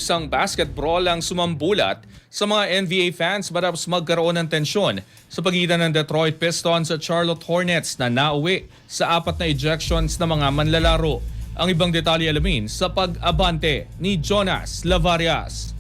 isang basketball ang sumambulat sa mga NBA fans matapos magkaroon ng tensyon sa pagitan ng Detroit Pistons at Charlotte Hornets na nauwi sa 4 na ejections ng mga manlalaro. Ang ibang detalye alamin sa pag-abante ni Jonas Lavarias.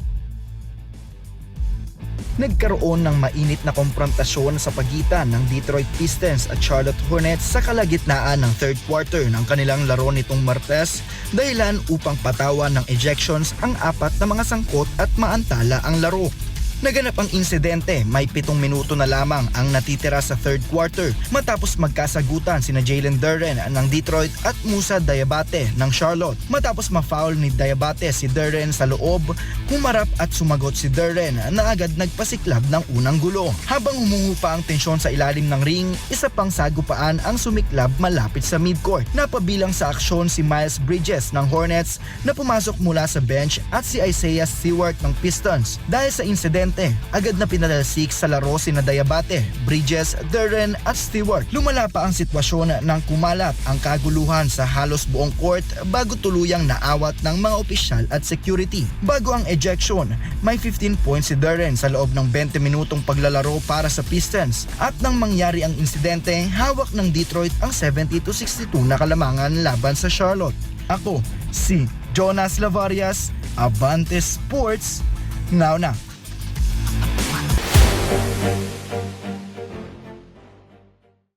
Nagkaroon ng mainit na komprontasyon sa pagitan ng Detroit Pistons at Charlotte Hornets sa kalagitnaan ng third quarter ng kanilang laro nitong Martes, dahilan upang patawan ng ejections ang 4 na mga sangkot at maantala ang laro. Naganap ang insidente, may 7 minuto na lamang ang natitira sa third quarter matapos magkasagutan sina Jalen Duren ng Detroit at Musa Diabate ng Charlotte. Matapos ma-foul ni Diabate si Duren sa loob, humarap at sumagot si Duren na agad nagpasiklab ng unang gulo. Habang humuhupa ang tensyon sa ilalim ng ring, isa pang sagupaan ang sumiklab malapit sa midcourt. Napabilang sa aksyon si Miles Bridges ng Hornets na pumasok mula sa bench at si Isaiah Stewart ng Pistons. Dahil sa insidente, agad na pinalalsik sa laro sina Diabate, Bridges, Duren at Stewart. Lumala pa ang sitwasyon nang kumalat ang kaguluhan sa halos buong court bago tuluyang naawat ng mga opisyal at security. Bago ang ejection, may 15 points si Duren sa loob ng 20 minutong paglalaro para sa Pistons. At nang mangyari ang insidente, hawak ng Detroit ang 70-62 na kalamangan laban sa Charlotte. Ako, si Jonas Lavarias, Abante Sports, now na.